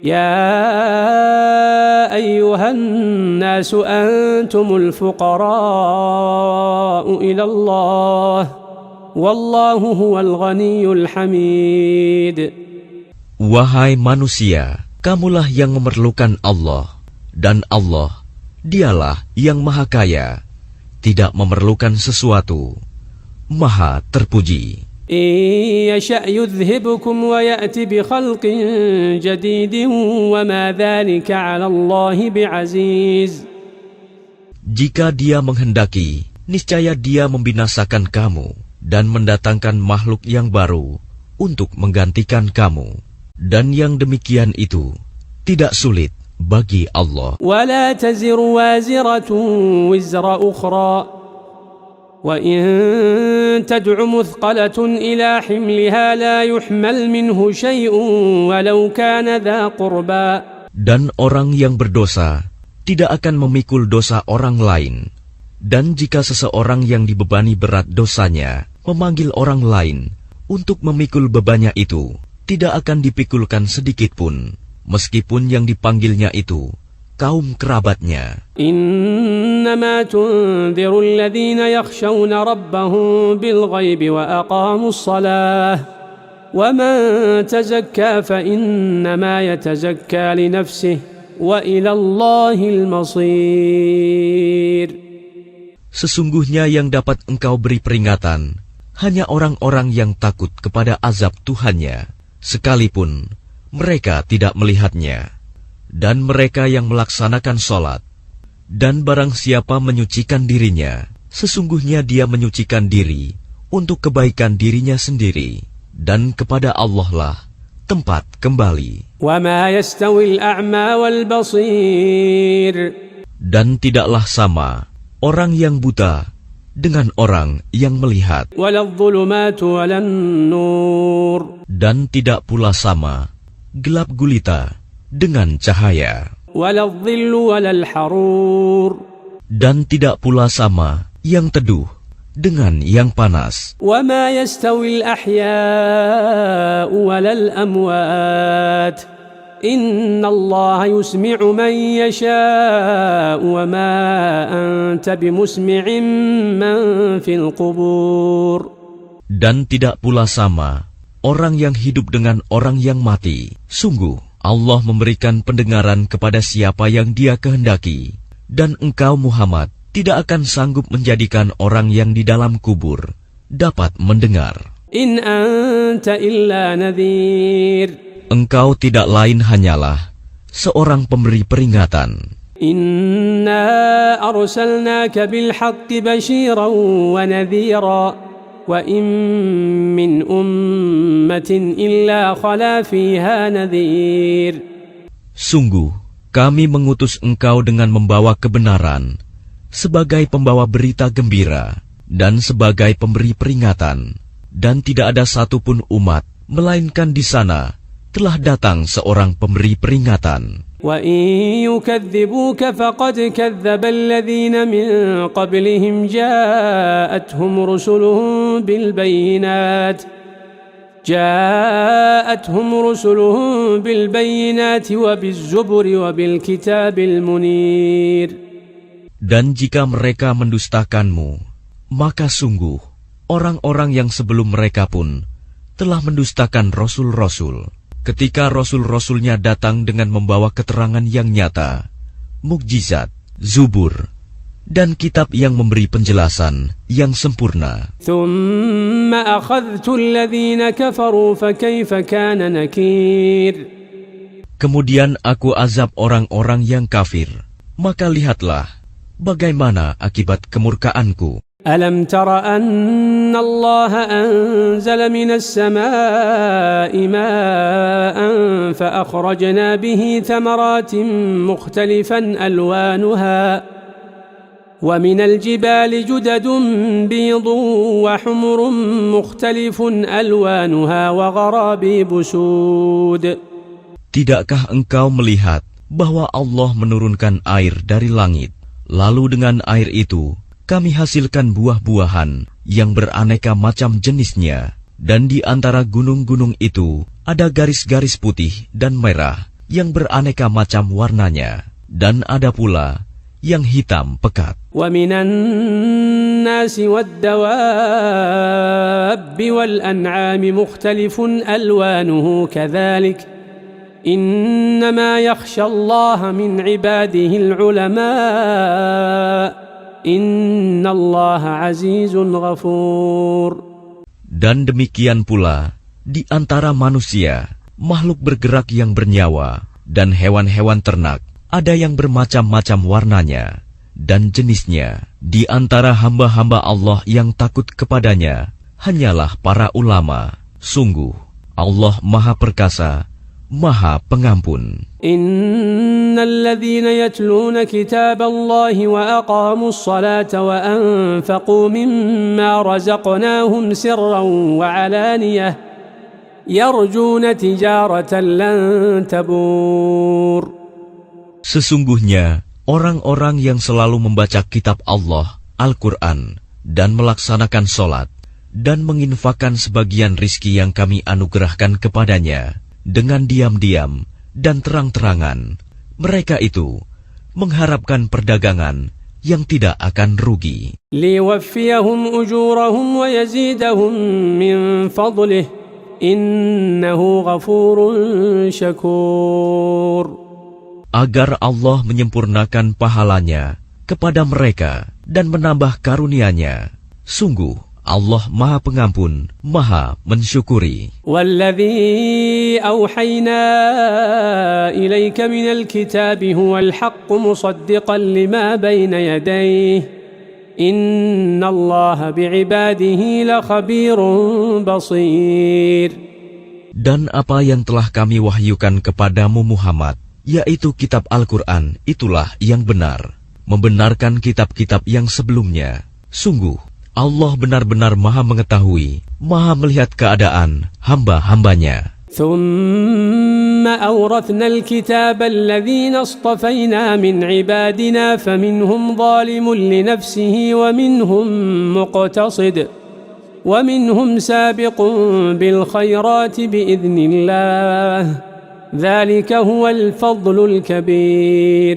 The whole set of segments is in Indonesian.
يا أيها الناس أنتم الفقراء إلى الله والله هو الغني الحميد. Wahai manusia, kamulah yang memerlukan Allah, dan Allah, dialah yang maha kaya, tidak memerlukan sesuatu, maha terpuji. إن يشأ يذهبكم ويأتي بخلق جديد وما ذلك على الله بعزيز. Jika Dia menghendaki, niscaya Dia membinasakan kamu dan mendatangkan makhluk yang baru untuk menggantikan kamu. Dan yang demikian itu tidak sulit bagi Allah. ولا تزر وازرة وزر أخرى وإن تدع مثقلة إلى حملها لا يحمل منه شيء ولو كان ذا قربى. Dan orang yang berdosa tidak akan memikul dosa orang lain. Dan jika seseorang yang dibebani berat dosanya memanggil orang lain untuk memikul bebannya itu, tidak akan dipikulkan sedikit pun, meskipun yang dipanggilnya itu kaum kerabatnya. إنما تنذر الذين يخشون ربهم بالغيب وأقاموا الصلاة ومن تزكى فإنما يتزكى لنفسه وإلى الله المصير. Sesungguhnya yang dapat engkau beri peringatan hanya orang-orang yang takut kepada azab Tuhannya, sekalipun mereka tidak melihatnya, dan mereka yang melaksanakan sholat. Dan barang siapa menyucikan dirinya, sesungguhnya dia menyucikan diri untuk kebaikan dirinya sendiri, dan kepada Allah lah tempat kembali. وما يستوي الأعمى والبصير. Dan tidaklah sama orang yang buta dengan orang yang melihat. ولا الظلمات ولا النور. Dan tidak pula sama gelap gulita dengan cahaya. ولا الظل ولا الحرور. Dan tidak pula sama yang teduh dengan yang panas. وما يستوي الأحياء ولا الأموات. إن الله يسمع من يشاء وما أنت بمسمع من في القبور. Dan tidak pula sama orang yang hidup dengan orang yang mati. Sungguh Allah memberikan pendengaran kepada siapa yang Dia kehendaki, dan engkau Muhammad tidak akan sanggup menjadikan orang yang di dalam kubur dapat mendengar. إن أنت إلا نذير. Engkau tidak lain hanyalah seorang pemberi peringatan. إنا أرسلناك بالحق بشيرا ونذيرا وإن من أمة إلا خلا فيها نذير. Sungguh, kami mengutus engkau dengan membawa kebenaran, sebagai pembawa berita gembira, dan sebagai pemberi peringatan. Dan tidak ada satupun umat, melainkan di sana telah datang seorang pemberi peringatan. وَإِن يُكَذِّبُوكَ فَقَدْ كَذَّبَ الَّذِينَ مِن قَبْلِهِمْ جَاءَتْهُمْ رُسُلُهُم بِالْبَيِّنَاتِ وَبِالزُّبُرِ وَبِالْكِتَابِ الْمُنِيرِ. Dan jika mereka mendustakanmu, maka sungguh orang-orang yang sebelum mereka pun telah mendustakan rasul-rasul, ketika rasul-rasulnya datang dengan membawa keterangan yang nyata, mukjizat, zubur, dan kitab yang memberi penjelasan yang sempurna. ثُمَّ أَخَذْتُ الَّذِينَ كَفَرُوا فَكَيْفَ كَانَ نَكِيرِ. Kemudian aku azab orang-orang yang kafir, maka lihatlah bagaimana akibat kemurkaanku. أَلَمْ تَرَ أَنَّ اللَّهَ أَنزَلَ مِنَ السَّمَاءِ مَاءً فَأَخْرَجْنَا بِهِ ثَمَرَاتٍ مُخْتَلِفًا أَلْوَانُهَا وَمِنَ الْجِبَالِ جُدَدٌ بِيضٌ وَحُمُرٌ مُخْتَلِفٌ أَلْوَانُهَا وَغَرَابِيبُ سُودٌ. Tidakkah engkau melihat bahwa Allah menurunkan air dari langit, lalu dengan air itu kami hasilkan buah-buahan yang beraneka macam jenisnya, dan di antara gunung-gunung itu ada garis-garis putih dan merah yang beraneka macam warnanya, dan ada pula yang hitam pekat. وَمِنَ النَّاسِ وَالدَّوَابِّ وَالْأَنْعَامِ مُخْتَلِفٌ أَلْوَانُهُ كَذَلِكَ إِنَّمَا يَخْشَى اللَّهَ مِنْ عِبَادِهِ الْعُلَمَاءُ إِنَّ اللَّهَ عَزِيزٌ غَفُورٌ. Dan demikian pula di antara manusia, makhluk bergerak yang bernyawa, dan hewan-hewan ternak, ada yang bermacam-macam warnanya dan jenisnya. Di antara hamba-hamba Allah yang takut kepadanya hanyalah para ulama. Sungguh, Allah Maha Perkasa, Maha Pengampun. Innalladzina yatluna kitaballahi wa aqamus salata wa anfaqu mimma razaqnahum sirran wa alaniyah yarjuna tijaratan lan tabur. Sesungguhnya, orang-orang yang selalu membaca kitab Allah, Al-Quran, dan melaksanakan sholat, dan menginfakkan sebagian rizki yang kami anugerahkan kepadanya, dengan diam-diam dan terang-terangan, mereka itu mengharapkan perdagangan yang tidak akan rugi. Liwaffiyahum ujurahum wa yazidahum min fadlih, innahu ghafurun syakur. Agar Allah menyempurnakan pahalanya kepada mereka dan menambah karunia-Nya. Sungguh, Allah Maha Pengampun, Maha Mensyukuri. Walladzi awhayna ilaika minal kitabi huwal haqqu musaddiqan lima bayna yadayhi. Innallaha bi'ibadihi lakhabirun basir. Dan apa yang telah kami wahyukan kepadamu Muhammad, yaitu kitab Al-Quran, itulah yang benar, membenarkan kitab-kitab yang sebelumnya. Sungguh, Allah benar-benar Maha mengetahui, Maha melihat keadaan hamba-hambanya. ثم أورثنا الكتاب الذين اصطفينا من عبادنا فمنهم ظالم لنفسه ومنهم مقتصد ومنهم سابق بالخيرات بإذن الله ذلك هو الفضل الكبير.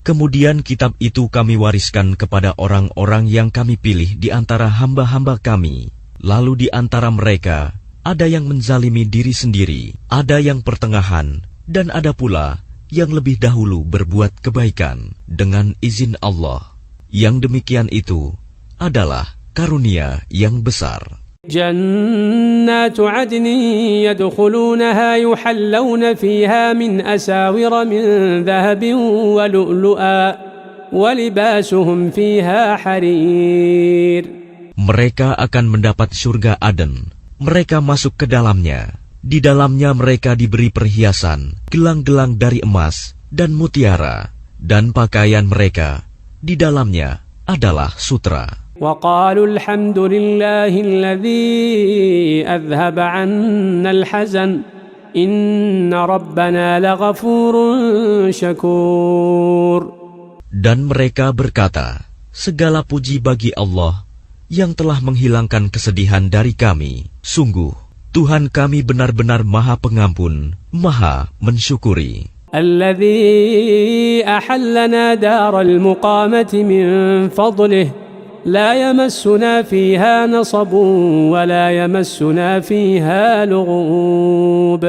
Kemudian kitab itu kami wariskan kepada orang-orang yang kami pilih di antara hamba-hamba kami. Lalu di antara mereka ada yang menzalimi diri sendiri, ada yang pertengahan, dan ada pula yang lebih dahulu berbuat kebaikan dengan izin Allah. Yang demikian itu adalah karunia yang besar. جنات عدن يدخلونها يحلون فيها من أساور من ذهب ولؤلؤا ولباسهم فيها حرير. Mereka akan mendapat surga Aden. Mereka masuk ke dalamnya. Di dalamnya mereka diberi perhiasan, gelang-gelang dari emas dan mutiara, dan pakaian mereka di dalamnya adalah sutra. وقالوا الحمد لله الذي أذهب عنا الحزن إن ربنا لغفور شكور. Dan mereka berkata, segala puji bagi Allah yang telah menghilangkan kesedihan dari kami. Sungguh, Tuhan kami benar-benar Maha Pengampun, Maha Mensyukuri. الذي أحلنا دار المقامة من فضله لا يمسنا فيها نصب ولا يمسنا فيها لغوب.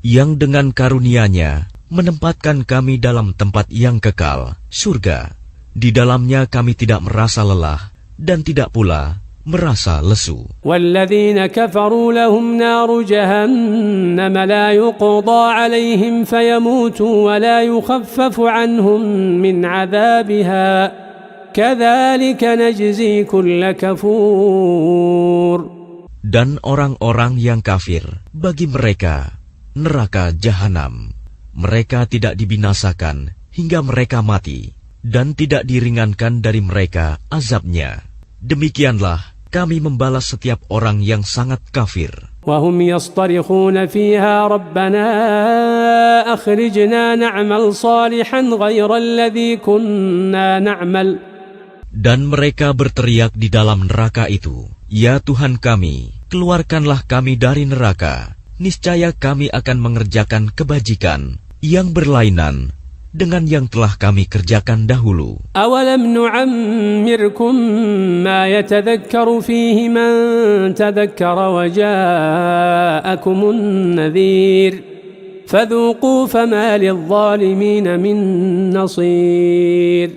Yang dengan karunia-Nya menempatkan kami dalam tempat yang kekal, surga. Di dalamnya kami tidak merasa lelah dan tidak pula merasa lesu. والذين كفروا لهم نار جهنم لا يقضى عليهم فيموتوا ولا يخفف عنهم من عذابها كذلك نجزي كل كفور. Dan orang-orang yang kafir, bagi mereka neraka jahanam. Mereka tidak dibinasakan hingga mereka mati, dan tidak diringankan dari mereka azabnya. Demikianlah kami membalas setiap orang yang sangat kafir. وهم يصطرخون فيها ربنا أخرجنا نعمل صالحا غير الذي كنا نعمل. Dan mereka berteriak di dalam neraka itu, ya Tuhan kami, keluarkanlah kami dari neraka. Niscaya kami akan mengerjakan kebajikan yang berlainan dengan yang telah kami kerjakan dahulu. أولم نعمركم ما يتذكر فيه من تذكر وجاءكم النذير فذوقوا فما للظالمين من نصير.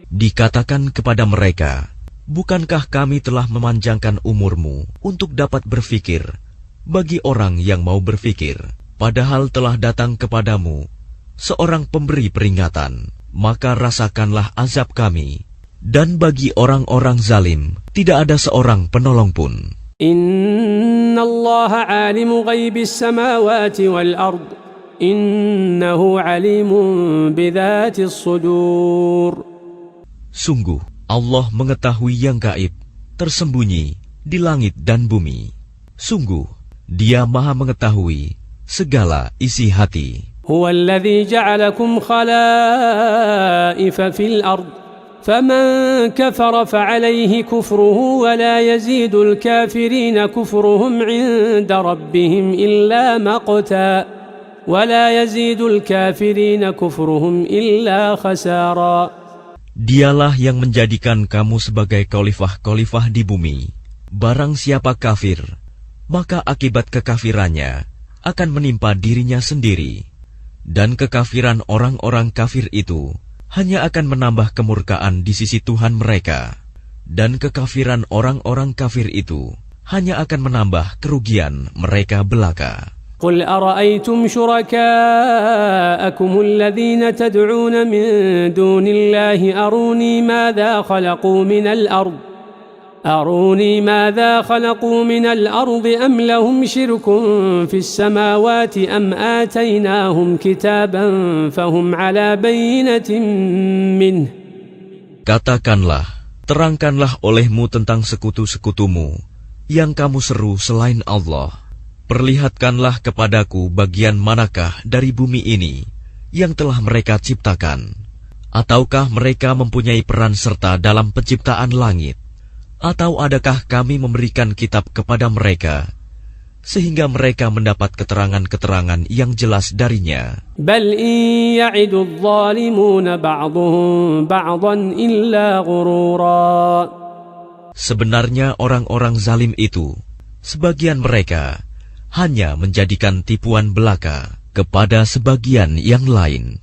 Dikatakan kepada mereka, bukankah kami telah memanjangkan umurmu untuk dapat berfikir bagi orang yang mau berfikir, padahal telah datang kepadamu seorang pemberi peringatan, maka rasakanlah azab kami, dan bagi orang-orang zalim tidak ada seorang penolong pun. Inna Allah alimu ghaibis samawati wal ard, innahu alimun bidhatis sudur. Sungguh, Allah mengetahui yang gaib, tersembunyi di langit dan bumi. Sungguh, Dia Maha mengetahui segala isi hati. هو الذي جعلكم خلائف في الأرض فمن كفر فعليه كفره ولا يزيد الكافرين كفرهم عند ربهم إلا مقتا ولا يزيد الكافرين كفرهم إلا خسارا. Dialah yang menjadikan kamu sebagai khalifah-khalifah di bumi. Barang siapa kafir, maka akibat kekafirannya akan menimpa dirinya sendiri. Dan kekafiran orang-orang kafir itu hanya akan menambah kemurkaan di sisi Tuhan mereka. Dan kekafiran orang-orang kafir itu hanya akan menambah kerugian mereka belaka. قل أرأيتم شركاءكم الذين تدعون من دون الله أروني ماذا خلقوا من الأرض أم لهم شرك في السماوات أم آتيناهم كتابا فهم على بينة منه. Katakanlah, terangkanlah olehmu tentang sekutu-sekutumu yang kamu seru selain Allah. Perlihatkanlah kepadaku bagian manakah dari bumi ini yang telah mereka ciptakan. Ataukah mereka mempunyai peran serta dalam penciptaan langit? Atau adakah kami memberikan kitab kepada mereka sehingga mereka mendapat keterangan-keterangan yang jelas darinya? Bal in ya'idu adh-dhalimuna ba'dhuhum ba'dhan illa ghurura. Sebenarnya orang-orang zalim itu, sebagian mereka hanya menjadikan tipuan belaka kepada sebagian yang lain.